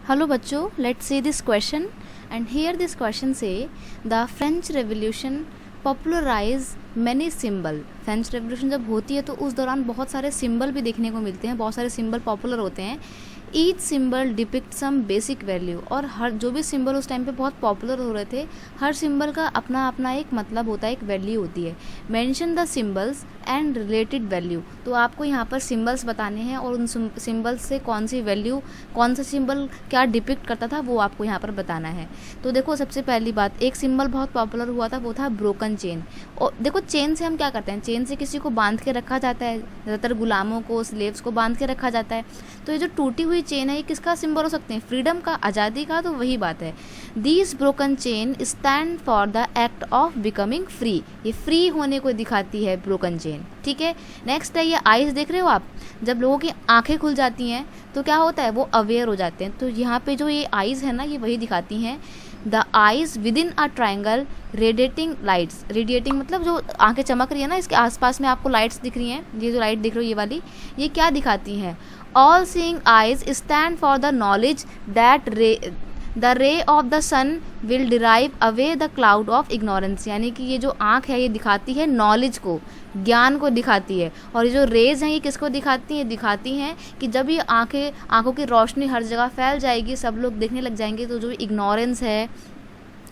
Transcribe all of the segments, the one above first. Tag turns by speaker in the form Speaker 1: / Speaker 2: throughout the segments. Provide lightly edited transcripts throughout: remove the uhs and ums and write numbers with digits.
Speaker 1: Hello बच्चों, let's see this question and here this question say the French Revolution popularize many symbol। French revolution जब होती है तो उस दौरान बहुत सारे सिंबल भी देखने को मिलते हैं, बहुत सारे सिंबल पॉपुलर होते हैं। Each symbol depict some basic value, और हर जो भी सिंबल उस टाइम पे बहुत पॉपुलर हो रहे थे, हर सिंबल का अपना अपना एक मतलब होता है, एक वैल्यू होती है। Mention the symbols and related value, तो आपको यहाँ पर सिंबल्स बताने हैं और उन सिंबल्स से कौन सी वैल्यू, कौन सा सिंबल क्या डिपिक्ट करता था वो आपको यहाँ पर बताना है। तो देखो सबसे पहली बात, एक सिंबल बहुत पॉपुलर हुआ था, वो था ब्रोकन चेन। और देखो चेन से हम क्या करते हैं, चेन से किसी को बांध के रखा जाता है, ज़्यादातर गुलामों को, स्लेव्स को बांध के रखा जाता है। तो ये जो टूटी हुई चेन है ये किसका सिंबल हो सकते हैं, फ्रीडम का, आज़ादी का, तो वही बात है। These broken chain stand for the act of becoming free, ये फ्री होने को दिखाती है ब्रोकन चेन, ठीक है। नेक्स्ट है ये आइज़, देख रहे हो आप, जब लोगों की आंखें खुल जाती हैं तो क्या होता है, वो अवेयर हो जाते हैं। तो यहाँ पे जो ये आइज़ है ना, ये वही दिखाती हैं। The eyes with in a triangle radiating lights, radiating मतलब जो आंखें चमक रही है ना, इसके आसपास में आपको लाइट्स दिख रही हैं, ये जो लाइट दिख रही है ये वाली, ये क्या दिखाती हैं, all seeing eyes stand for the knowledge that the ray of the sun will derive away the cloud of ignorance, यानी कि ये जो आँख है ये दिखाती है नॉलेज को, ज्ञान को दिखाती है। और ये जो रेज हैं ये किसको दिखाती हैं, दिखाती हैं कि जब ये आँखों की रोशनी हर जगह फैल जाएगी, सब लोग देखने लग जाएंगे, तो जो इग्नोरेंस है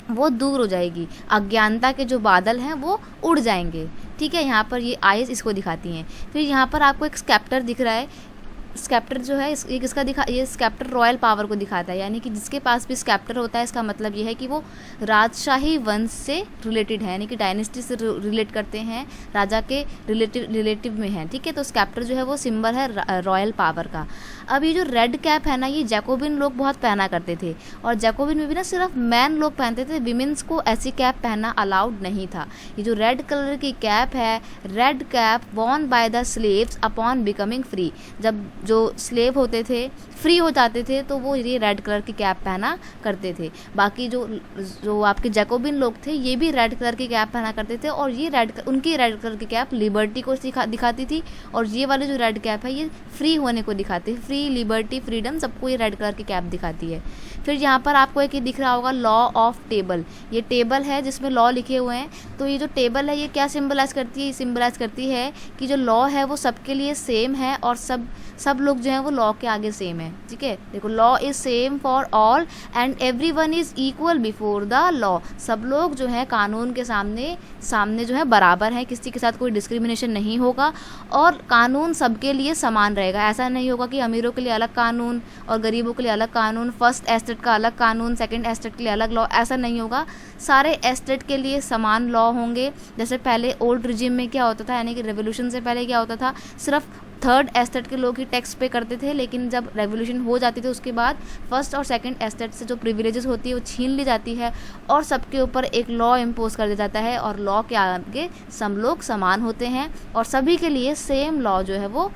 Speaker 1: वो दूर हो जाएगी, अज्ञानता के जो बादल हैं वो उड़ जाएंगे, ठीक है। यहाँ पर ये आइज़ इसको दिखाती हैं। फिर यहाँ पर आपको एक स्केप्टर दिख रहा है, स्केप्टर जो है ये किसका ये स्केप्टर रॉयल पावर को दिखाता है, यानी कि जिसके पास भी स्केप्टर होता है इसका मतलब ये है कि वो राजशाही वंश से रिलेटेड है, यानी कि डायनेस्टी से रिलेट करते हैं, राजा के रिलेटिव में है, ठीक है। तो स्केप्टर जो है वो सिंबल है रॉयल पावर का। अब ये जो रेड कैप है ना, ये जैकोबिन लोग बहुत पहना करते थे, और जैकोबिन में भी ना सिर्फ मैन लोग पहनते थे, विमेंस को ऐसी कैप पहनना अलाउड नहीं था। ये जो रेड कलर की कैप है, red cap Warne by the slaves upon becoming free, जब जो स्लेव होते थे फ्री हो जाते थे तो वो ये रेड कलर की कैप पहना करते थे। बाकी जो आपके जैकोबिन लोग थे ये भी रेड कलर की कैप पहना करते थे, और ये उनकी रेड कलर की कैप लिबर्टी को दिखाती थी, और ये वाली जो रेड कैप है ये फ्री होने को दिखाती है, फ्री, लिबर्टी, फ्रीडम, सबको ये रेड कलर की कैप दिखाती है। फिर यहाँ पर आपको एक दिख रहा होगा लॉ ऑफ टेबल, ये टेबल है जिसमें लॉ लिखे हुए हैं। तो ये जो टेबल है ये क्या सिम्बलाइज करती है, ये सिम्बलाइज करती है कि जो लॉ है वो सबके लिए सेम है, और सब लोग जो हैं वो लॉ के आगे सेम है, ठीक है। देखो law is same for all and everyone is equal before the law, सब लोग जो है कानून के सामने जो है बराबर हैं, किसी के साथ कोई डिस्क्रिमिनेशन नहीं होगा, और कानून सबके लिए समान रहेगा। ऐसा नहीं होगा कि अमीरों के लिए अलग कानून और गरीबों के लिए अलग कानून, फर्स्ट एस्टेट का अलग कानून, सेकंड एस्टेट के लिए अलग लॉ, ऐसा नहीं होगा। सारे एस्टेट के लिए समान लॉ होंगे। जैसे पहले ओल्ड रिजिम में क्या होता था, यानी कि रेवोल्यूशन से पहले क्या होता था, सिर्फ थर्ड एस्टेट के लोग ही टैक्स पे करते थे, लेकिन जब रेवोल्यूशन हो जाती थी उसके बाद फर्स्ट और सेकंड एस्टेट से जो प्रिविलेजेस होती है वो छीन ली जाती है, और सबके ऊपर एक लॉ इम्पोज कर दिया जाता है, और लॉ के आगे सब लोग समान होते हैं, और सभी के लिए सेम लॉ जो है वो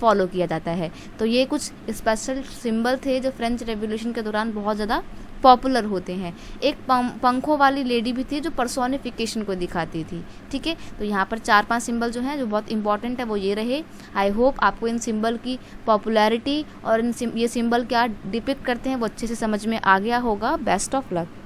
Speaker 1: फॉलो किया जाता है। तो ये कुछ स्पेशल सिंबल थे जो फ्रेंच रेवोल्यूशन के दौरान बहुत ज़्यादा पॉपुलर होते हैं। एक पंखों वाली लेडी भी थी जो पर्सोनिफिकेशन को दिखाती थी, ठीक है। तो यहाँ पर 4-5 सिंबल जो हैं जो बहुत इंपॉर्टेंट है वो ये रहे। आई होप आपको इन सिंबल की पॉपुलैरिटी और ये सिंबल क्या डिपिक्ट करते हैं वो अच्छे से समझ में आ गया होगा। Best of luck.